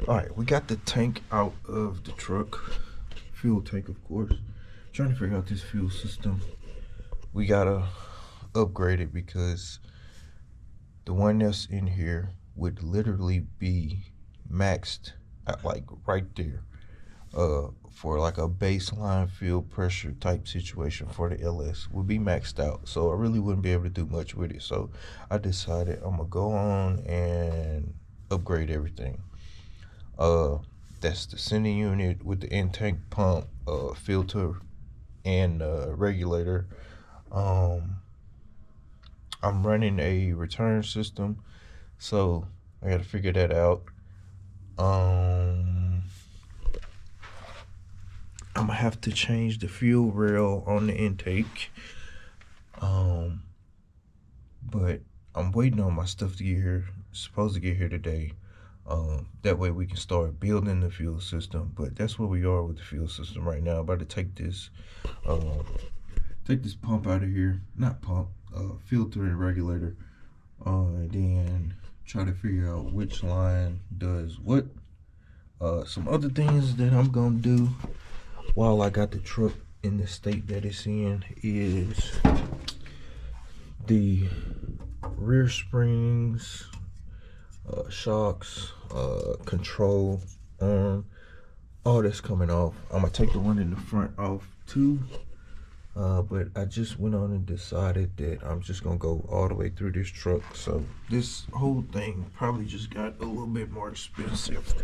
All right, we got the tank out of the truck. Fuel tank, of course. Trying to figure out this fuel system. We gotta upgrade it because the one that's in here would literally be maxed at like right there. For like a baseline fuel pressure type situation for the LS would be maxed out. So I really wouldn't be able to do much with it. So I decided I'm gonna go on and upgrade everything. That's the sending unit with the in-tank pump, filter, and regulator. I'm running a return system, so I got to figure that out. I'm gonna have to change the fuel rail on the intake. But I'm waiting on my stuff to get here. It's supposed to get here today. That way we can start building the fuel system. But that's where we are with the fuel system right now. I'm about to take this pump out of here. Not pump, filter and regulator. And then try to figure out which line does what. Some other things that I'm gonna do while I got the truck in the state that it's in is the rear springs, shocks, control arm, all that's coming off. I'm gonna take the one in the front off too, but I just went on and decided that I'm just gonna go all the way through this truck. So this whole thing probably just got a little bit more expensive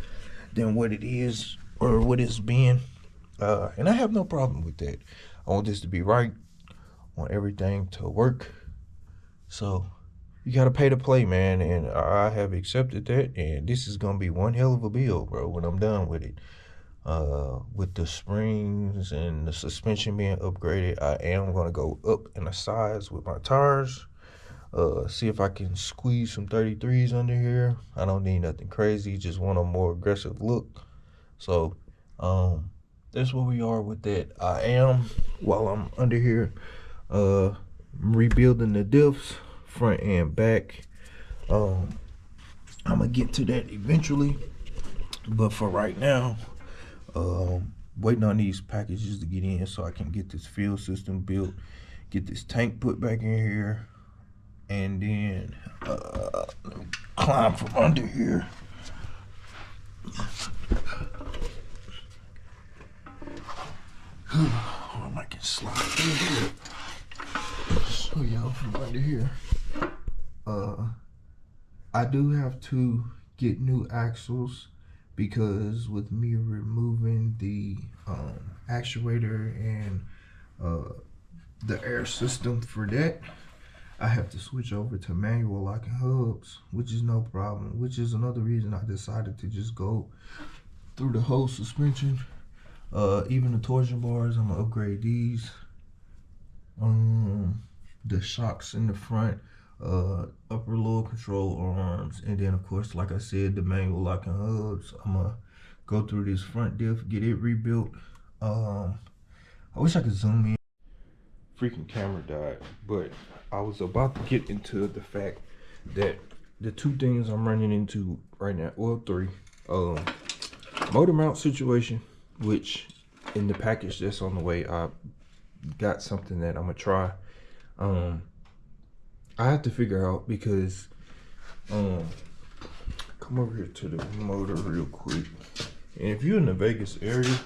than what it is or what it's been, and I have no problem with that. I want this to be right, I want everything to work. So you gotta pay to play, man, and I have accepted that, and this is gonna be one hell of a bill, bro, when I'm done with it. With the springs and the suspension being upgraded, I am gonna go up in the size with my tires. See if I can squeeze some 33s under here. I don't need nothing crazy, just want a more aggressive look. So that's where we are with that. I am, while I'm under here, rebuilding the diffs, front and back. I'm gonna get to that eventually, but for right now, waiting on these packages to get in so I can get this fuel system built, get this tank put back in here, and then climb from under here. I might get slide through here. So y'all from under here. I do have to get new axles because with me removing the actuator and the air system for that, I have to switch over to manual locking hubs, which is no problem, which is another reason I decided to just go through the whole suspension. Even the torsion bars, I'm gonna upgrade these. The shocks in the front, upper lower control arms, and then of course, like I said, the manual locking hubs. I'm gonna go through this front diff, get it rebuilt. I wish I could zoom in. Freaking camera died, but I was about to get into the fact that the two things I'm running into right now, well, three, motor mount situation, which in the package that's on the way, I got something that I'm gonna try. I have to figure out because come over here to the motor real quick, and if you're in the Vegas area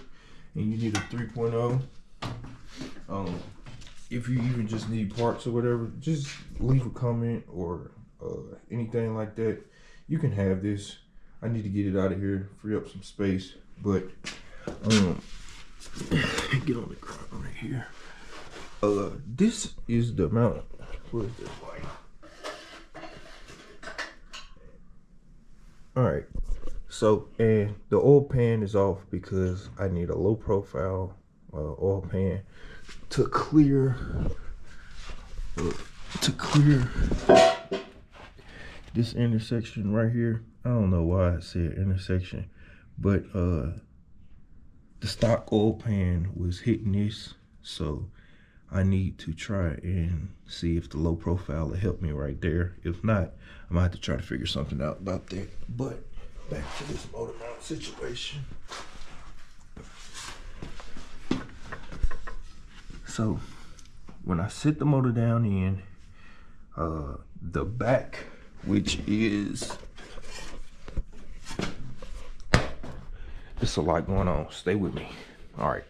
and you need a 3.0, if you even just need parts or whatever, just leave a comment or anything like that. You can have this. I need to get it out of here, free up some space, but get on the ground right here. This is the mount. Where is this light? All right. So, and the oil pan is off because I need a low profile oil pan to clear this intersection right here. I don't know why I said intersection, but the stock oil pan was hitting this, so I need to try and see if the low profile will help me right there. If not, I might have to try to figure something out about that. But back to this motor mount. situation. So when I sit the motor down in, the back, which is, it's a lot going on. Stay with me. All right.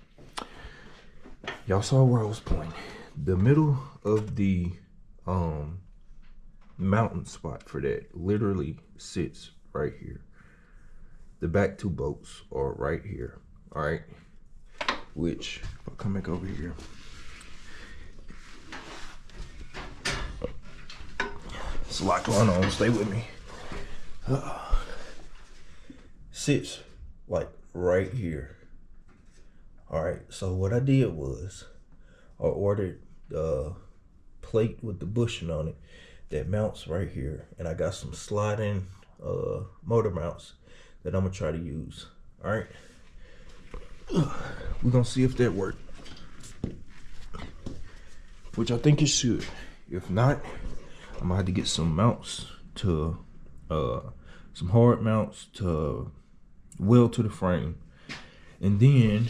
Y'all saw where I was pointing. The middle of the mountain spot for that literally sits right here. The back two bolts are right here. All right. Which, if I come back over here, it's a lot going on. Stay with me. Sits like right here. All right. So what I did was I ordered the plate with the bushing on it that mounts right here, and I got some sliding motor mounts that I'm gonna try to use. All right. We're gonna see if that worked, which I think it should. If not, I'm gonna have to get some mounts to some hard mounts to weld to the frame. And then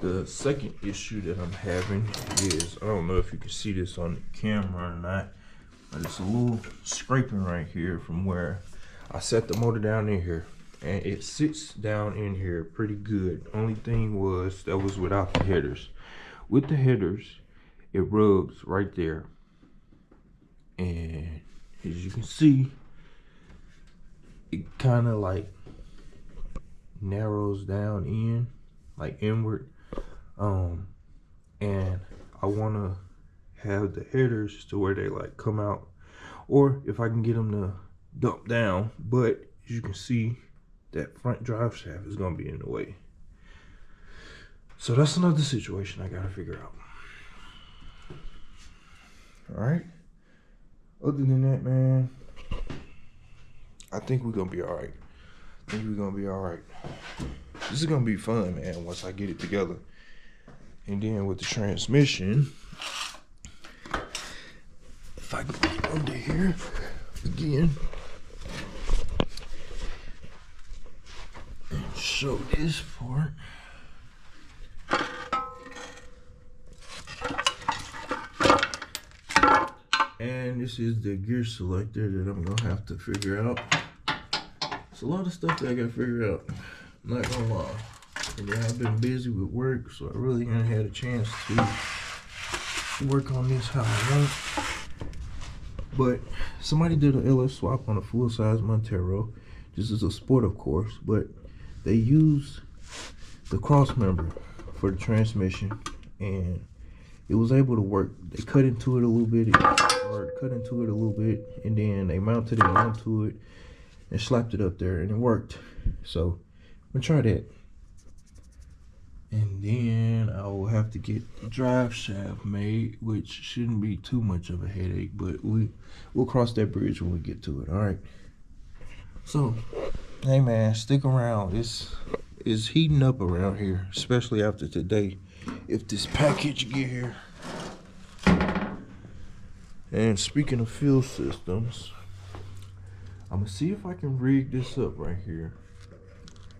the second issue that I'm having is, I don't know if you can see this on the camera or not, but it's a little scraping right here from where I set the motor down in here, and it sits down in here pretty good. Only thing was, that was without the headers. With the headers, it rubs right there, and as you can see, it kind of like narrows down in, like inward. And I want to have the headers to where they like come out, or if I can get them to dump down. But as you can see, that front drive shaft is gonna be in the way. So that's another situation I gotta figure out. All right. Other than that, man, I think we're gonna be all right. This is gonna be fun, man, once I get it together. And then with the transmission, if I can get under here again and show this part. And this is the gear selector that I'm gonna have to figure out. It's a lot of stuff that I gotta figure out, I'm not gonna lie. And then I've been busy with work, so I really haven't had a chance to work on this how I want. But somebody did an LS swap on a full-size Montero. This is a sport, of course, but they used the cross member for the transmission, and it was able to work. They cut into it a little bit, and then they mounted it onto it and slapped it up there, and it worked. So I'm gonna try that. And then I will have to get the drive shaft made, which shouldn't be too much of a headache, but we'll cross that bridge when we get to it. All right. So, hey man, stick around. It's heating up around here, especially after today. If this package get here. And speaking of fuel systems, I'm gonna see if I can rig this up right here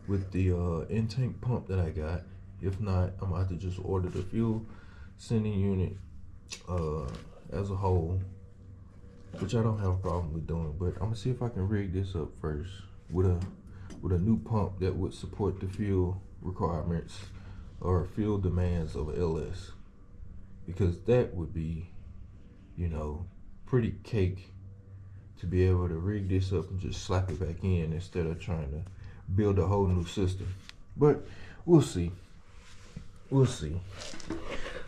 with the intake pump that I got. If not, I'm gonna have to just order the fuel sending unit as a whole, which I don't have a problem with doing. But I'm gonna see if I can rig this up first with a new pump that would support the fuel requirements or fuel demands of a LS, because that would be, you know, pretty cake to be able to rig this up and just slap it back in instead of trying to build a whole new system. But we'll see.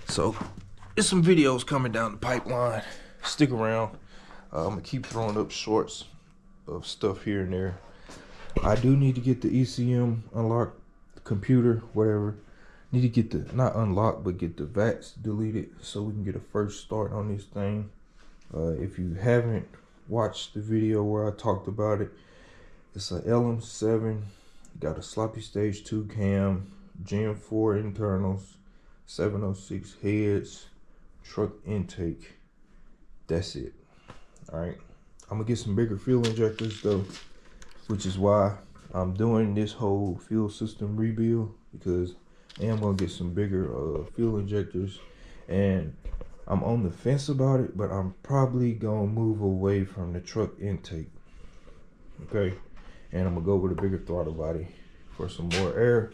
So there's some videos coming down the pipeline. Stick around. I'm gonna keep throwing up shorts of stuff here and there. I do need to get the ECM unlocked, the computer, whatever. Need to get the, not unlocked, but get the VATs deleted so we can get a first start on this thing. If you haven't watched the video where I talked about it, it's a LM7, got a sloppy stage 2 cam, Gen 4 internals, 706 heads, truck intake. That's it. All right. I'm gonna get some bigger fuel injectors though, which is why I'm doing this whole fuel system rebuild, because I am gonna get some bigger fuel injectors, and I'm on the fence about it, but I'm probably gonna move away from the truck intake. Okay, and I'm gonna go with a bigger throttle body for some more air.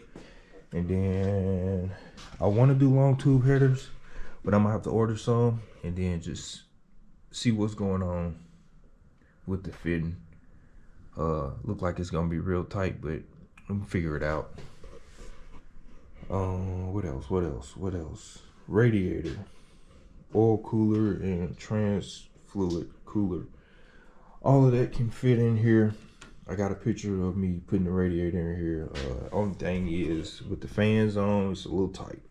And then I want to do long tube headers, but I'm gonna have to order some and then just see what's going on with the fitting. Look like it's gonna be real tight, but I'm gonna figure it out. What else? Radiator, oil cooler, and trans fluid cooler. All of that can fit in here. I got a picture of me putting the radiator in here. Only thing is, with the fans on, it's a little tight.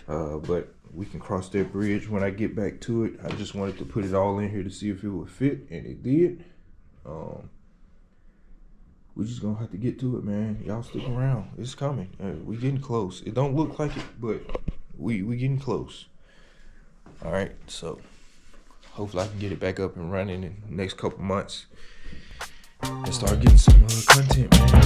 But we can cross that bridge when I get back to it. I just wanted to put it all in here to see if it would fit, and it did. We just gonna have to get to it, man. Y'all stick around. It's coming. We getting close. It don't look like it, but we getting close. All right, so hopefully I can get it back up and running in the next couple months and start getting some content, man.